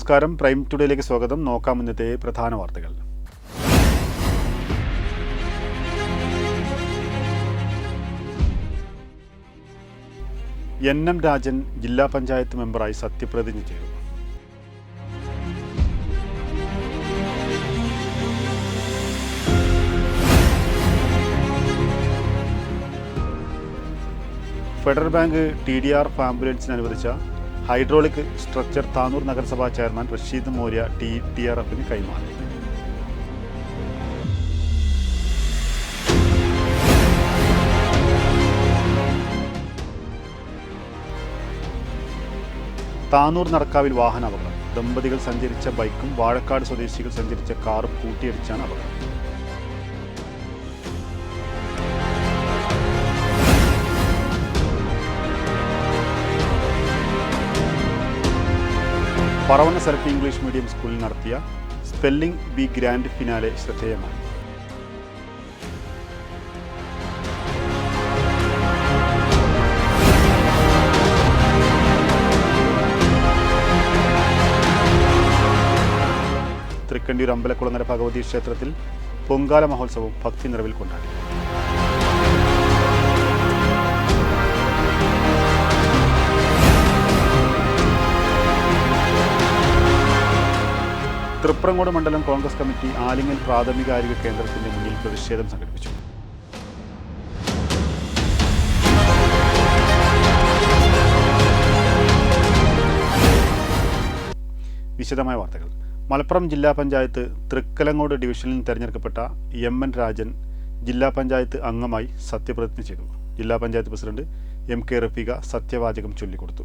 നമസ്കാരം. പ്രൈം ടുഡേയിലേക്ക് സ്വാഗതം. നോക്കാം ഇന്നത്തെ പ്രധാന വാർത്തകൾ. എൻ രാജൻ ജില്ലാ പഞ്ചായത്ത് മെമ്പറായി സത്യപ്രതിജ്ഞ ചെയ്തു. ഫെഡറൽ ബാങ്ക് TDRF ആംബുലൻസിന് അനുവദിച്ച ഹൈഡ്രോളിക് സ്ട്രക്ചർ താനൂർ നഗരസഭാ ചെയർമാൻ റഷീദ് മോര്യ TDRFന് കൈമാറി. താനൂർ നടക്കാവിൽ വാഹനാപകടം. ദമ്പതികൾ സഞ്ചരിച്ച ബൈക്കും വാഴക്കാട് സ്വദേശികൾ സഞ്ചരിച്ച കാറും കൂട്ടിയിടിച്ചാണ് അപകടം. പറവണ്ണ സെൽഫ് ഇംഗ്ലീഷ് മീഡിയം സ്കൂളിൽ നടത്തിയ സ്പെല്ലിംഗ് ബി ഗ്രാൻഡ് ഫിനാലെ ശ്രദ്ധേയമായി. തൃക്കണ്ടിയൂർ അമ്പലക്കുളങ്ങര ഭഗവതി ക്ഷേത്രത്തിൽ പൊങ്കാല മഹോത്സവം ഭക്തി നിറവിൽ കൊണ്ടാടി. തൃപ്രങ്ങോട് മണ്ഡലം കോൺഗ്രസ് കമ്മിറ്റി ആലിങ്ങൽ പ്രാഥമികാരോഗ്യ കേന്ദ്രത്തിന്റെ മുന്നിൽ പ്രതിഷേധം സംഘടിപ്പിച്ചു. വിശദമായ വാർത്തകൾ. മലപ്പുറം ജില്ലാ പഞ്ചായത്ത് തൃക്കലങ്ങോട് ഡിവിഷനിൽ നിന്ന് തെരഞ്ഞെടുക്കപ്പെട്ട MN രാജൻ ജില്ലാ പഞ്ചായത്ത് അംഗമായി സത്യപ്രതിജ്ഞ ചെയ്തു. ജില്ലാ പഞ്ചായത്ത് പ്രസിഡന്റ് MK റഫീഖ സത്യവാചകം ചൊല്ലിക്കൊടുത്തു.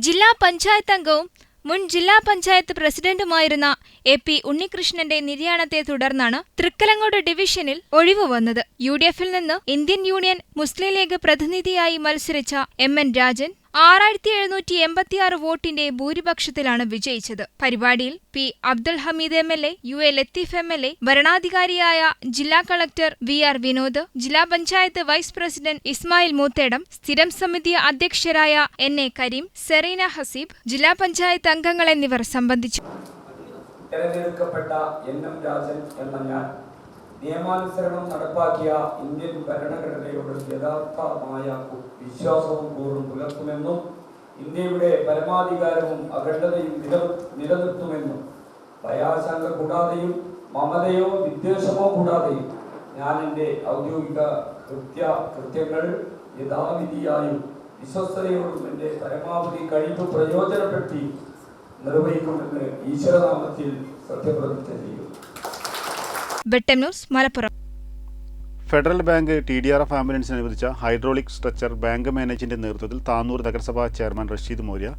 ജില്ലാ പഞ്ചായത്ത് അംഗവും മുൻ ജില്ലാ പഞ്ചായത്ത് പ്രസിഡന്റുമായിരുന്ന AP ഉണ്ണികൃഷ്ണന്റെ നിര്യാണത്തെ തുടർന്നാണ് തൃക്കലങ്ങോട് ഡിവിഷനിൽ ഒഴിവ് വന്നത്. UDF-ൽ നിന്ന് ഇന്ത്യൻ യൂണിയൻ മുസ്ലിം ലീഗ് പ്രതിനിധിയായി മത്സരിച്ച MN രാജൻ 6786 വോട്ടിന്റെ ഭൂരിപക്ഷത്തിലാണ് വിജയിച്ചത്. പരിപാടിയിൽ P Abdul Hameed MLA, UA Latheef MLA, വരണാധികാരിയായ ജില്ലാ കളക്ടർ VR വിനോദ്, ജില്ലാ പഞ്ചായത്ത് വൈസ് പ്രസിഡന്റ് ഇസ്മായിൽ മൂത്തേടം, സ്ഥിരം സമിതി അധ്യക്ഷരായ NA കരീം, സെറീന ഹസീബ്, ജില്ലാ പഞ്ചായത്ത് അംഗങ്ങൾ എന്നിവർ സംബന്ധിച്ചു. തെരഞ്ഞെടുക്കപ്പെട്ട NM രാജൻ എന്ന ഞാൻ നിയമാനുസരണം നടപ്പാക്കിയ ഇന്ത്യൻ ഭരണഘടനയോട് യഥാർത്ഥമായ വിശ്വാസവും കൂറും പുലർത്തുമെന്നും ഇന്ത്യയുടെ പരമാധികാരവും അഖണ്ഡതയും നിലനിർത്തുമെന്നും ഭയാശങ്ക കൂടാതെയും മമതയോ വിദ്വേഷമോ കൂടാതെയും ഞാൻ എൻ്റെ ഔദ്യോഗിക കൃത്യങ്ങൾ യഥാവിധിയായും വിശ്വസ്തയോടും എൻ്റെ പരമാവധി കഴിവ് പ്രയോജനപ്പെടുത്തി നിർവഹിക്കുമെന്ന് ഈശ്വരനാമത്തിൽ സത്യപ്രതിജ്ഞ ചെയ്യും. വെട്ടം news, Malappuram. Federal bank TDRF ആംബുലൻസിന് അനുവദിച്ച ഹൈഡ്രോളിക് സ്ട്രക്ചർ ബാങ്ക് മാനേജിന്റെ നേതൃത്വത്തിൽ താനൂർ നഗരസഭാ ചെയർമാൻ റഷീദ് മോര്യ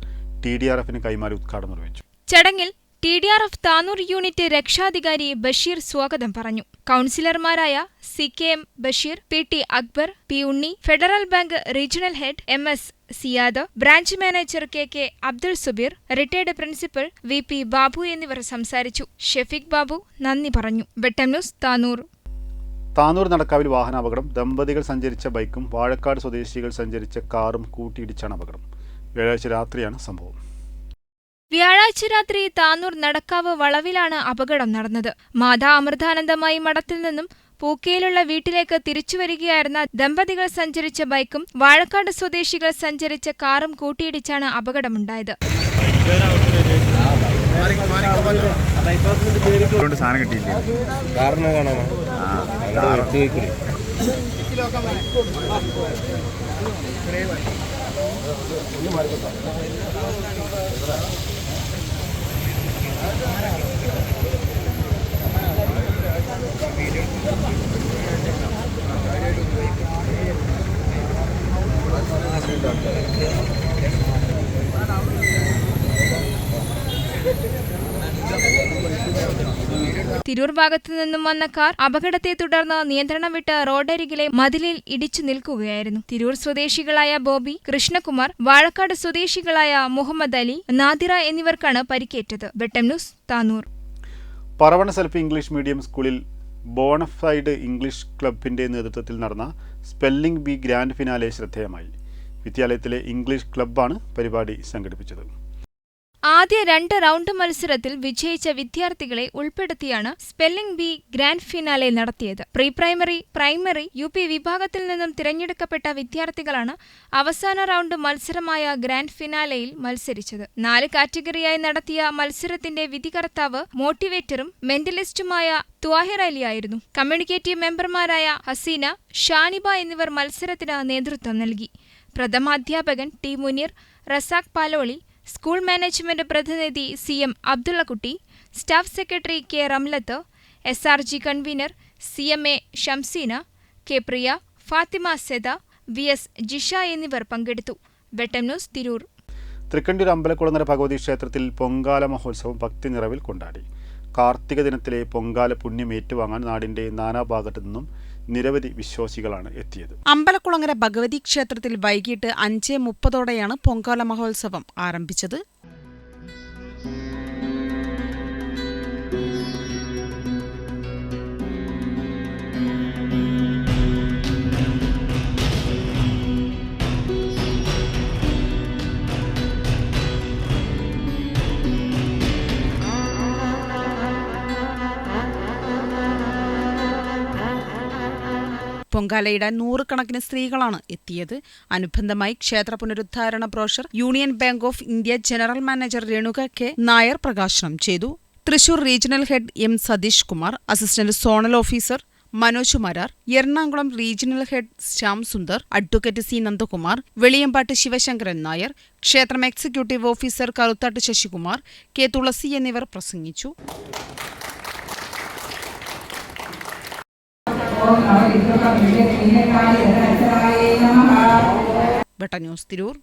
TDRFന് കൈമാറി ഉദ്ഘാടനം നിർവഹിച്ചു. ചടങ്ങിൽ TDRF താനൂർ യൂണിറ്റ് രക്ഷാധികാരി ബഷീർ സ്വാഗതം പറഞ്ഞു. കൗൺസിലർമാരായ CKM Basheer, PT Akbar, P Unni, Federal Bank regional head MS Siyad, branch manager KK Abdul Subeer, retired principal VP Babu എന്നിവർ സംസാരിച്ചു. ഷെഫീഖ് ബാബു നന്ദി പറഞ്ഞു. വെട്ടം ന്യൂസ്, താനൂർ. താനൂർ നടക്കാവിൽ വാഹനാപകടം. ദമ്പതികൾ സഞ്ചരിച്ച ബൈക്കും വാഴക്കാട് സ്വദേശികൾ സഞ്ചരിച്ച കാറും കൂട്ടിയിടിച്ചാണ് അപകടം. വ്യാഴാഴ്ച രാത്രിയാണ് സംഭവം. വ്യാഴാഴ്ച രാത്രി താനൂർ നടക്കാവ് വളവിലാണ് അപകടം നടന്നത്. മാതാ അമൃതാനന്ദമായി മഠത്തിൽ നിന്നും പൂക്കയിലുള്ള വീട്ടിലേക്ക് തിരിച്ചുവരികയായിരുന്ന ദമ്പതികൾ സഞ്ചരിച്ച ബൈക്കും വാഴക്കാട് സ്വദേശികൾ സഞ്ചരിച്ച കാറും കൂട്ടിയിടിച്ചാണ് അപകടമുണ്ടായത്. തിരൂർ ഭാഗത്തു നിന്നും വന്ന കാർ അപകടത്തെ തുടർന്ന് നിയന്ത്രണം വിട്ട് റോഡരികിലെ മതിലിൽ ഇടിച്ചു നിൽക്കുകയായിരുന്നു. തിരൂർ സ്വദേശികളായ ബോബി, കൃഷ്ണകുമാർ, വാഴക്കാട് സ്വദേശികളായ മുഹമ്മദ് അലി, നാദിറ എന്നിവർക്കാണ് പരിക്കേറ്റത്. വെട്ടം news, Tanur. Paravanna self English medium സ്കൂളിൽ ബോണഫൈഡ് ഇംഗ്ലീഷ് ക്ലബിന്റെ നേതൃത്വത്തിൽ നടന്ന സ്പെല്ലിംഗ് ബി ഗ്രാൻഡ് ഫിനാലെ ശ്രദ്ധേയമായി. വിദ്യാലയത്തിലെ ഇംഗ്ലീഷ് ക്ലബ്ബാണ് പരിപാടി സംഘടിപ്പിച്ചത്. ആദ്യ 2 റൗണ്ട് മത്സരത്തിൽ വിജയിച്ച വിദ്യാർത്ഥികളെ ഉൾപ്പെടുത്തിയാണ് സ്പെല്ലിംഗ് ബി ഗ്രാൻഡ് ഫിനാലെ നടത്തിയത്. പ്രീ പ്രൈമറി, പ്രൈമറി, UP വിഭാഗത്തിൽ നിന്നും തിരഞ്ഞെടുക്കപ്പെട്ട വിദ്യാർത്ഥികളാണ് അവസാന റൗണ്ട് മത്സരമായ ഗ്രാൻഡ് ഫിനാലെയിൽ മത്സരിച്ചത്. 4 കാറ്റഗറിയായി നടത്തിയ മത്സരത്തിന്റെ വിധികർത്താവ് മോട്ടിവേറ്ററും മെന്റലിസ്റ്റുമായ ത്വാഹിർ അലി ആയിരുന്നു. കമ്മ്യൂണിക്കേറ്റീവ് മെമ്പർമാരായ ഹസീന, ഷാനിബ എന്നിവർ മത്സരത്തിന് നേതൃത്വം നൽകി. പ്രഥമാധ്യാപകൻ T Muneer, Razak Paloli, school management പ്രതിനിധി CM Abdullakutty, staff secretary K Ramlath, SRG convener CMA Shamseena, K Priya, Fathima Seda, VS Jisha എന്നിവർ പങ്കെടുത്തു. വെട്ടം ന്യൂസ്, തിരൂർ. തൃക്കണ്ടിയൂർ അമ്പലക്കുളങ്ങര ഭഗവതി ക്ഷേത്രത്തിൽ പൊങ്കാല മഹോത്സവം ഭക്തി നിറവിൽ കൊണ്ടാടി. കാർത്തിക ദിനത്തിലെ പൊങ്കാല പുണ്യം ഏറ്റുവാങ്ങാൻ നാടിന്റെ നാനാഭാഗത്തു നിന്നും നിരവധി വിശ്വാസികളാണ് എത്തിയത്. അമ്പലക്കുളങ്ങര ഭഗവതി ക്ഷേത്രത്തിൽ വൈകിട്ട് 5:30 പൊങ്കാല മഹോത്സവം ആരംഭിച്ചത്. പൊങ്കാലയിടാൻ 100 കണക്കിന് സ്ത്രീകളാണ് എത്തിയത്. അനുബന്ധമായി ക്ഷേത്ര പുനരുദ്ധാരണ brochure Union Bank of India general manager Renuka K Nair പ്രകാശനം ചെയ്തു. Thrissur regional head M Satheesh Kumar, assistant zonal officer Manoj Marar, Ernakulam regional head Shyam Sundar, advocate C Nandakumar, Veliyambattu Sivasankaran Nair, ക്ഷേത്രം executive officer Karuthattu Sasikumar, K Thulasi എന്നിവർ പ്രസംഗിച്ചു. വെട്ടം ന്യൂസ്, തിരൂർ.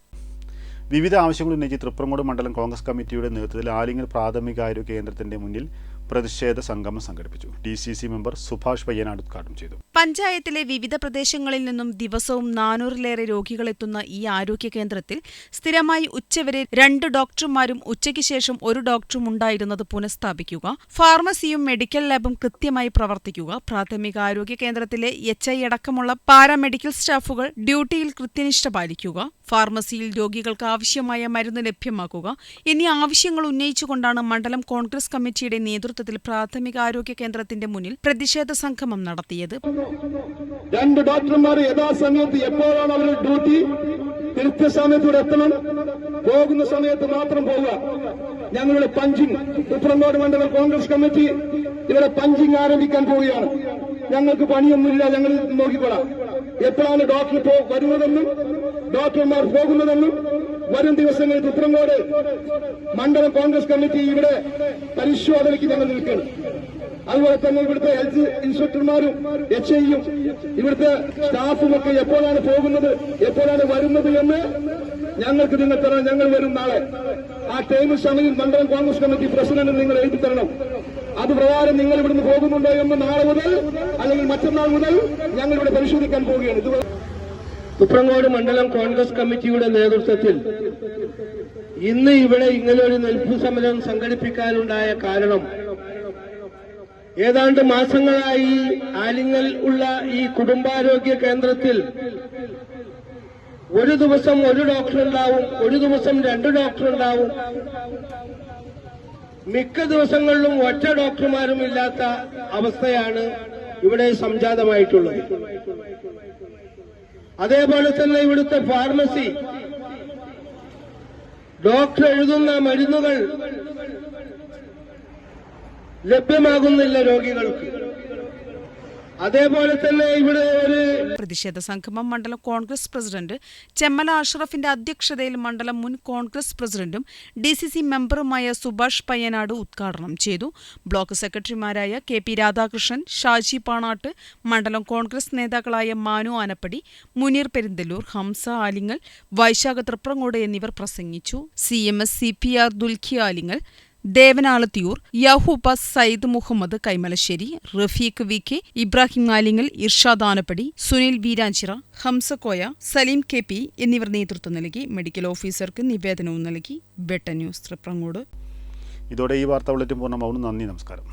വിവിധ ആവശ്യങ്ങൾ ഉന്നയിച്ച് തൃപ്രങ്ങോട് മണ്ഡലം കോൺഗ്രസ് കമ്മിറ്റിയുടെ നേതൃത്വത്തിൽ ആലിങ്ങൽ പ്രാഥമികാരോഗ്യ കേന്ദ്രത്തിന്റെ മുന്നിൽ പ്രതിഷേധ സംഗമം സംഘടിപ്പിച്ചു. DCC മെമ്പർ സുഭാഷ് പയ്യനാട് ഉദ്ഘാടനം ചെയ്തു. പഞ്ചായത്തിലെ വിവിധ പ്രദേശങ്ങളിൽ നിന്നും ദിവസവും 400-ലേറെ രോഗികളെത്തുന്ന ഈ ആരോഗ്യ കേന്ദ്രത്തിൽ സ്ഥിരമായി ഉച്ചവരെ 2 ഡോക്ടർമാരും ഉച്ചയ്ക്ക് ശേഷം 1 ഡോക്ടറും ഉണ്ടായിരുന്നത് പുനഃസ്ഥാപിക്കുക, ഫാർമസിയും മെഡിക്കൽ ലാബും കൃത്യമായി പ്രവർത്തിക്കുക, പ്രാഥമികാരോഗ്യ കേന്ദ്രത്തിലെ HI അടക്കമുള്ള പാരാമെഡിക്കൽ സ്റ്റാഫുകൾ ഡ്യൂട്ടിയിൽ കൃത്യനിഷ്ഠ പാലിക്കുക, ഫാർമസിയിൽ രോഗികൾക്ക് ആവശ്യമായ മരുന്ന് ലഭ്യമാക്കുക എന്നീ ആവശ്യങ്ങൾ ഉന്നയിച്ചുകൊണ്ടാണ് മണ്ഡലം കോൺഗ്രസ് കമ്മിറ്റിയുടെ നേതൃത്വത്തിൽ പ്രാഥമികാരോഗ്യ കേന്ദ്രത്തിന്റെ മുന്നിൽ പ്രതിഷേധ സംഗമം നടത്തിയത്. 2 ഡോക്ടർമാർ യഥാസമയത്ത് എപ്പോഴാണ് അവരുടെ ഡ്യൂട്ടി കൃത്യസമയത്തൂടെ എത്തണം, പോകുന്ന സമയത്ത് മാത്രം പോവുക. ഞങ്ങളുടെ പഞ്ചിങ് തൃപ്രങ്ങോട് മണ്ഡലം കോൺഗ്രസ് കമ്മിറ്റി ഇവിടെ പഞ്ചിങ് ആരംഭിക്കാൻ പോവുകയാണ്. ഞങ്ങൾക്ക് പണിയൊന്നുമില്ല, ഞങ്ങൾ നോക്കിക്കൊള്ളാം. എപ്പോഴാണ് ഡോക്ടർ വരുന്നതെന്നും ഡോക്ടർമാർ പോകുന്നതെന്നും വരും ദിവസങ്ങളിൽ തൃപ്രങ്ങോട് മണ്ഡലം കോൺഗ്രസ് കമ്മിറ്റി ഇവിടെ പരിശോധനയ്ക്ക് ഞങ്ങൾ നിൽക്കുകയാണ്. അതുപോലെ തന്നെ ഇവിടുത്തെ ഹെൽത്ത് ഇൻസ്പെക്ടർമാരും HIയും ഇവിടുത്തെ സ്റ്റാഫുമൊക്കെ എപ്പോഴാണ് പോകുന്നത്, എപ്പോഴാണ് വരുന്നത് എന്ന് ഞങ്ങൾക്ക് നിങ്ങൾ തരണം. ഞങ്ങൾ വരും നാളെ. ആ ടൈം സമയം മണ്ഡലം കോൺഗ്രസ് കമ്മിറ്റി പ്രസിഡന്റ് നിങ്ങൾ എഴുതി തരണം. അത് പ്രകാരം നിങ്ങൾ ഇവിടുന്ന് പോകുന്നുണ്ടോ എന്ന് നാളെ മുതൽ അല്ലെങ്കിൽ മറ്റന്നാൾ മുതൽ ഞങ്ങൾ ഇവിടെ പരിശോധിക്കാൻ പോവുകയാണ്. തൃപ്രങ്ങോട് മണ്ഡലം കോൺഗ്രസ് കമ്മിറ്റിയുടെ നേതൃത്വത്തിൽ ഇന്ന് ഇവിടെ ഇങ്ങനൊരു നിൽപ്പ് സമരം സംഘടിപ്പിക്കാനുണ്ടായ കാരണം, ഏതാണ്ട് മാസങ്ങളായി ആലിങ്ങൽ ഉള്ള ഈ കുടുംബാരോഗ്യ കേന്ദ്രത്തിൽ ഒരു ദിവസം 1 ഡോക്ടർ ഉണ്ടാവും, ഒരു ദിവസം 2 ഡോക്ടർ ഉണ്ടാവും, മിക്ക ദിവസങ്ങളിലും ഒറ്റ ഡോക്ടർമാരും ഇല്ലാത്ത അവസ്ഥയാണ് ഇവിടെ സംജാതമായിട്ടുള്ളത്. അതേപോലെ തന്നെ ഇവിടുത്തെ ഫാർമസി, ഡോക്ടർ എഴുതുന്ന മരുന്നുകൾ ലഭ്യമാകുന്നില്ല രോഗികൾക്ക്. അതേപോലെ തന്നെ ഇവിടെ ഒരു പ്രതിഷേധ സംഗമം മണ്ഡലം കോൺഗ്രസ് പ്രസിഡന്റ് ചെമ്മല അഷ്റഫിന്റെ അധ്യക്ഷതയിൽ മണ്ഡലം മുൻ കോൺഗ്രസ് പ്രസിഡന്റും DCC മെമ്പറുമായ സുഭാഷ് പയ്യനാട് ഉദ്ഘാടനം ചെയ്തു. ബ്ലോക്ക് സെക്രട്ടറിമാരായ KP രാധാകൃഷ്ണൻ, ഷാജി പാണാട്ട്, മണ്ഡലം കോൺഗ്രസ് നേതാക്കളായ മാനു ആനപ്പടി, മുനീർ പെരിന്തല്ലൂർ, ഹംസ ആലിങ്ങൽ, വൈശാഖ തൃപ്രങ്ങോട് എന്നിവർ പ്രസംഗിച്ചു. CMS CPR ദുൽഖി Alingal, ദേവനാളത്തിയൂർ, യാഹൂബ Sayyid Muhammad Kaimalassery, Rafeeq VK, Ibrahim Alingal, Irshad Anappadi, Sunil Veeranchira, Hamsakoya, Saleem KP എന്നിവർ നേതൃത്വം നൽകി. മെഡിക്കൽ ഓഫീസർക്ക് നിവേദനവും നൽകി. വെട്ടം ന്യൂസ്, തൃപ്രങ്ങോട്. ഇതോടെ ഈ വാർത്താ ബുള്ളറ്റിൻ പൂർണ്ണമാവുന്നു. നന്ദി, നമസ്കാരം.